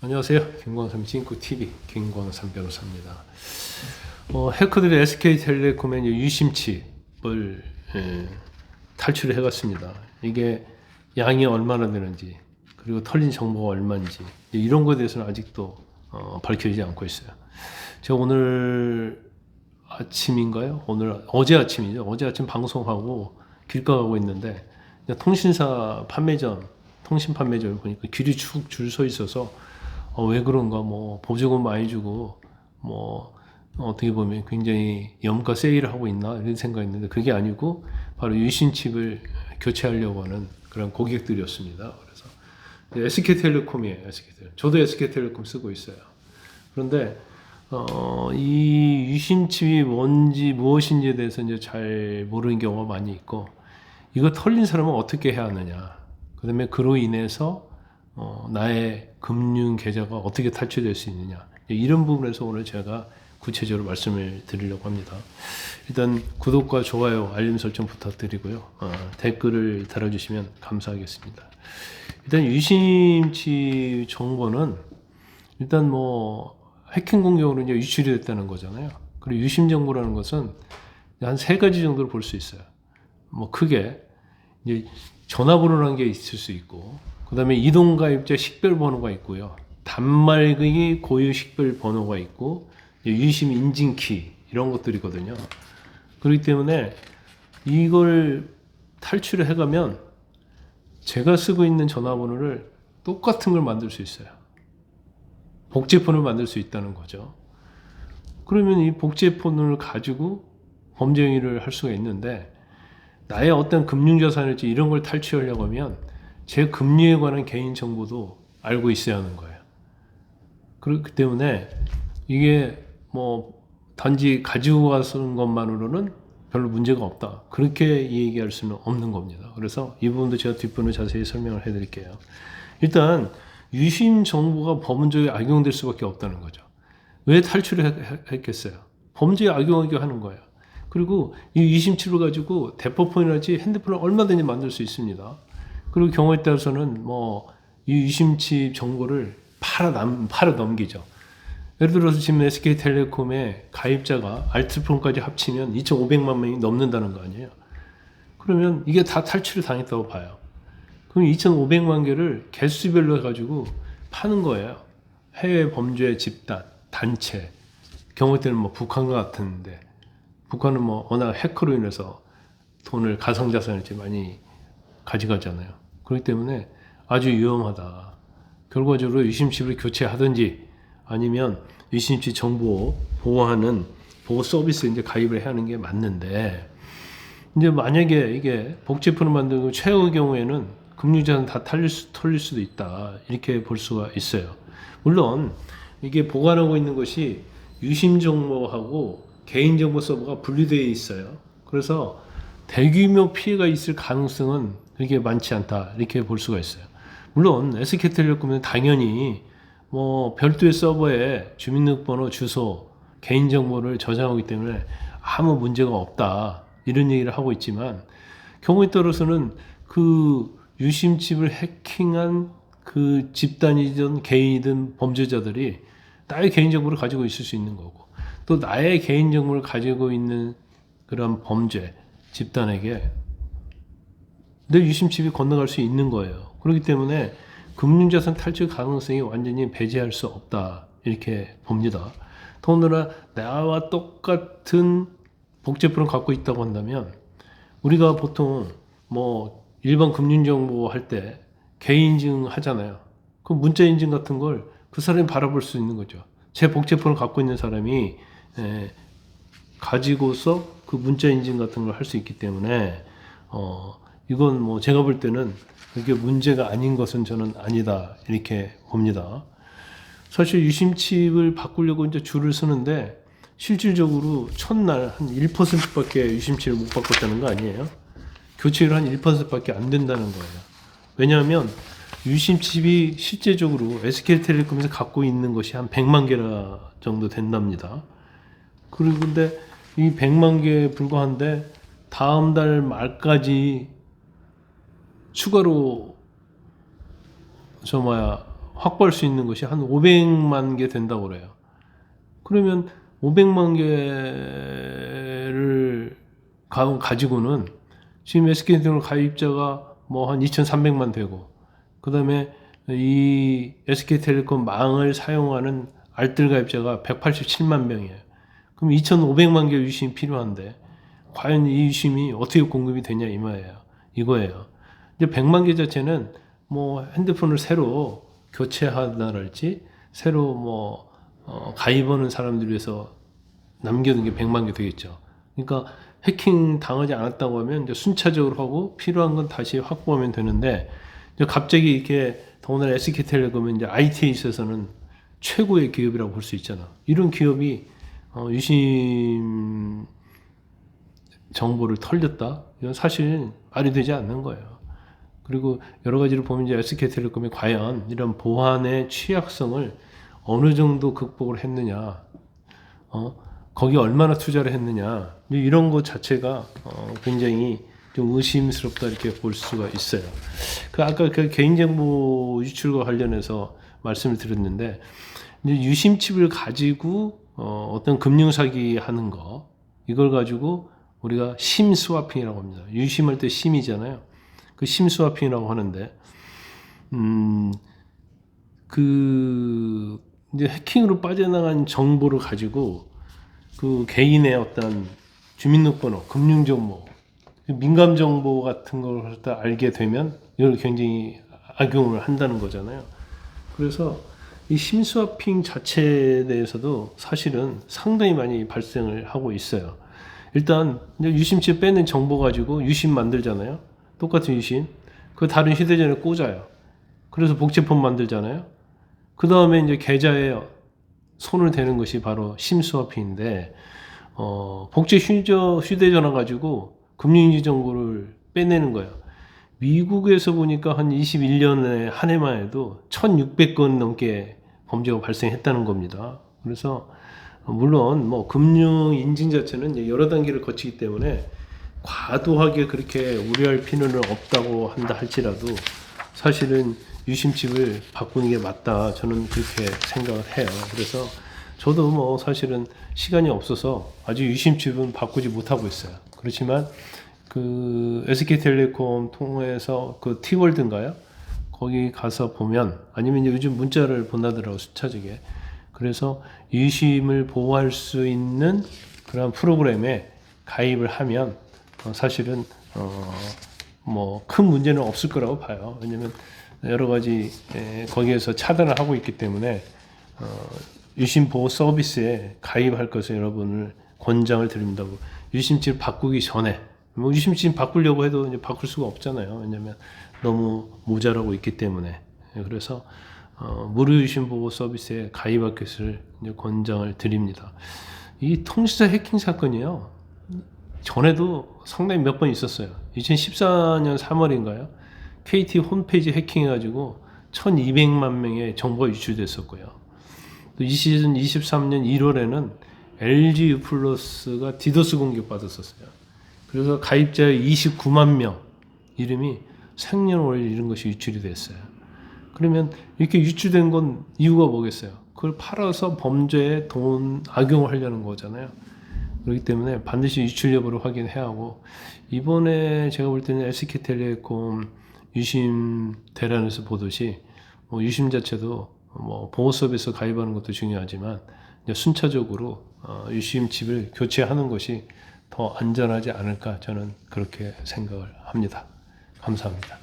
안녕하세요. 김광삼 찡꾸TV 김광삼 변호사입니다. 해커들이 SK텔레콤의 유심칩을 탈출을 해갔습니다. 이게 양이 얼마나 되는지 그리고 털린 정보가 얼마인지 이런 것에 대해서는 아직도 밝혀지지 않고 있어요. 제가 오늘 아침인가요? 어제 아침이죠. 어제 아침 방송하고 길가 가고 있는데 통신사 판매점, 통신 판매점을 보니까 줄이 축 줄 서 있어서 왜 그런가, 뭐 보조금 많이 주고 뭐 어떻게 보면 굉장히 염가 세일을 하고 있나 이런 생각했는데 그게 아니고 바로 유심칩을 교체하려고 하는 그런 고객들이었습니다. 그래서 SK텔레콤이에요. SK텔레콤. 저도 SK텔레콤 쓰고 있어요. 그런데 이 유심칩이 뭔지 무엇인지에 대해서 이제 잘 모르는 경우가 많이 있고, 이거 털린 사람은 어떻게 해야 하느냐, 그 다음에 그로 인해서 나의 금융 계좌가 어떻게 탈출될 수 있느냐, 이런 부분에서 오늘 제가 구체적으로 말씀을 드리려고 합니다. 일단 구독과 좋아요, 알림 설정 부탁드리고요. 댓글을 달아주시면 감사하겠습니다. 일단 유심칩 정보는 일단 뭐 해킹 공격으로 이제 유출이 됐다는 거잖아요. 그리고 유심 정보라는 것은 한 세 가지 정도로 볼 수 있어요. 뭐 크게 이제 전화번호라는 게 있을 수 있고, 그 다음에 이동가입자 식별번호가 있고요. 단말기 고유 식별번호가 있고, 유심 인증키 이런 것들이거든요. 그렇기 때문에 이걸 탈출을 해가면 제가 쓰고 있는 전화번호를 똑같은 걸 만들 수 있어요. 복제폰을 만들 수 있다는 거죠. 그러면 이 복제폰을 가지고 범죄 행위를 할 수가 있는데, 나의 어떤 금융자산일지 이런 걸 탈취하려고 하면 제 금융에 관한 개인 정보도 알고 있어야 하는 거예요. 그렇기 때문에 이게 뭐 단지 가지고 가는 것만으로는 별로 문제가 없다, 그렇게 얘기할 수는 없는 겁니다. 그래서 이 부분도 제가 뒷부분을 자세히 설명을 해드릴게요. 일단 유심 정보가 범죄에 악용될 수밖에 없다는 거죠. 왜 탈출을 했겠어요? 범죄에 악용하게 하는 거예요. 그리고 이 유심칩을 가지고 대포폰이라든지 핸드폰을 얼마든지 만들 수 있습니다. 그리고 경우에 따라서는 뭐 이 유심칩 정보를 팔아 넘기죠. 예를 들어서 지금 SK텔레콤의 가입자가 알트폰까지 합치면 2,500만 명이 넘는다는 거 아니에요. 그러면 이게 다 탈출을 당했다고 봐요. 그럼 2,500만 개를 개수별로 해가지고 파는 거예요. 해외 범죄 집단, 단체. 경우에 따르면 뭐 북한과 같은데, 북한은 뭐 워낙 해커로 인해서 돈을, 가상자산을 이제 많이 가져가잖아요. 그렇기 때문에 아주 위험하다. 결과적으로 유심칩을 교체하든지 아니면 유심칩 정보 보호하는 보호 서비스에 이제 가입을 해야 하는 게 맞는데, 이제 만약에 이게 복제품을 만들고 최악의 경우에는 금융자산 다 털릴 수도 있다, 이렇게 볼 수가 있어요. 물론 이게 보관하고 있는 것이 유심 정보하고 개인정보 서버가 분리되어 있어요. 그래서 대규모 피해가 있을 가능성은 그렇게 많지 않다, 이렇게 볼 수가 있어요. 물론 SK텔레콤은 당연히 뭐 별도의 서버에 주민등록번호, 주소, 개인정보를 저장하기 때문에 아무 문제가 없다, 이런 얘기를 하고 있지만, 경우에 따라서는 그 유심칩을 해킹한 그 집단이든 개인이든 범죄자들이 나의 개인정보를 가지고 있을 수 있는 거고, 또 나의 개인정보를 가지고 있는 그런 범죄 집단에게 내 유심칩이 건너갈 수 있는 거예요. 그렇기 때문에 금융자산 탈취 가능성이 완전히 배제할 수 없다, 이렇게 봅니다. 더군다나 나와 똑같은 복제품을 갖고 있다고 한다면, 우리가 보통 뭐 일반 금융정보 할 때 개인인증 하잖아요. 그 문자인증 같은 걸 그 사람이 바라볼 수 있는 거죠. 제 복제폰을 갖고 있는 사람이 가지고서 그 문자인증 같은 걸 할 수 있기 때문에 이건 뭐 제가 볼 때는 그게 문제가 아닌 것은 저는 아니다, 이렇게 봅니다. 사실 유심칩을 바꾸려고 이제 줄을 서는데 실질적으로 첫날 한 1%밖에 유심칩을 못 바꿨다는 거 아니에요? 교체율 한 1%밖에 안 된다는 거예요. 왜냐하면 유심칩이 실제적으로 SK텔레콤에서 갖고 있는 것이 한 100만 개라 정도 된답니다. 그리고 근데 이 100만 개에 불과한데 다음 달 말까지 추가로 확보할 수 있는 것이 한 500만 개 된다고 그래요. 그러면 500만 개를 가지고는 지금 SK텔레콤 가입자가 뭐 한 2,300만 되고, 그 다음에 이 SK텔레콤 망을 사용하는 알뜰 가입자가 187만 명이에요. 그럼 2,500만 개 유심이 필요한데 과연 이 유심이 어떻게 공급이 되냐 이 말이에요. 이거예요. 이제 100만 개 자체는 뭐 핸드폰을 새로 교체하다랄지 새로 뭐 가입하는 사람들 위해서 남겨둔 게 100만 개 되겠죠. 그러니까 해킹 당하지 않았다고 하면 이제 순차적으로 하고 필요한 건 다시 확보하면 되는데, 이제 갑자기 이렇게 더군다나 SK텔레콤은 이제 IT에 있어서는 최고의 기업이라고 볼 수 있잖아. 이런 기업이 유심 정보를 털렸다? 이건 사실 말이 되지 않는 거예요. 그리고 여러 가지로 보면 이제 SK텔레콤이 과연 이런 보안의 취약성을 어느 정도 극복을 했느냐, 거기 얼마나 투자를 했느냐, 이런 것 자체가 굉장히 좀 의심스럽다 이렇게 볼 수가 있어요. 아까 그 개인정보 유출과 관련해서 말씀을 드렸는데, 이제 유심칩을 가지고 어떤 금융사기 하는 거, 이걸 가지고 우리가 심스와핑이라고 합니다. 유심할 때 심이잖아요. 그 심스와핑이라고 하는데, 이제 해킹으로 빠져나간 정보를 가지고 그 개인의 어떤 주민등록번호, 금융정보, 민감정보 같은 걸 갖다 알게 되면 이걸 굉장히 악용을 한다는 거잖아요. 그래서 이 심스와핑 자체에 대해서도 사실은 상당히 많이 발생을 하고 있어요. 일단 유심칩 빼낸 정보 가지고 유심 만들잖아요. 똑같은 유심. 그 다른 휴대전화에 꽂아요. 그래서 복제폰 만들잖아요. 그 다음에 이제 계좌에 손을 대는 것이 바로 심스와핑인데, 복제 휴대전화 가지고 금융인지 정보를 빼내는 거예요. 미국에서 보니까 한 21년에 한 해만 해도 1,600건 넘게 범죄가 발생했다는 겁니다. 그래서 물론 뭐 금융 인증 자체는 여러 단계를 거치기 때문에 과도하게 그렇게 우려할 필요는 없다고 한다 할지라도 사실은 유심칩을 바꾸는 게 맞다, 저는 그렇게 생각을 해요. 그래서 저도 뭐 사실은 시간이 없어서 아직 유심칩은 바꾸지 못하고 있어요. 그렇지만 그 SK텔레콤 통해서 그 T월드인가요? 거기 가서 보면, 아니면 요즘 문자를 보내더라고, 수차적에. 그래서 유심을 보호할 수 있는 그런 프로그램에 가입을 하면 사실은 뭐 큰 문제는 없을 거라고 봐요. 왜냐면 여러 가지 거기에서 차단을 하고 있기 때문에 유심 보호 서비스에 가입할 것을 여러분을 권장을 드립니다. 유심칩 바꾸기 전에, 뭐 유심칩 바꾸려고 해도 이제 바꿀 수가 없잖아요. 왜냐면 너무 모자라고 있기 때문에. 그래서 무료 유심 보호 서비스에 가입할 것을 이제 권장을 드립니다. 이 통신사 해킹 사건이요, 전에도 상당히 몇 번 있었어요. 2014년 3월인가요? KT 홈페이지 해킹해가지고 1,200만 명의 정보가 유출됐었고요. 또 2023년 1월에는 LG U+가 디도스 공격 받았었어요. 그래서 가입자의 29만 명 이름이 생년월일 이런 것이 유출이 됐어요. 그러면 이렇게 유출된 건 이유가 뭐겠어요? 그걸 팔아서 범죄에 돈 악용을 하려는 거잖아요. 그렇기 때문에 반드시 유출 여부를 확인해야 하고, 이번에 제가 볼 때는 SK텔레콤 유심 대란에서 보듯이 유심 자체도 뭐 보호 서비스 가입하는 것도 중요하지만 순차적으로 유심 칩을 교체하는 것이 더 안전하지 않을까, 저는 그렇게 생각을 합니다. 감사합니다.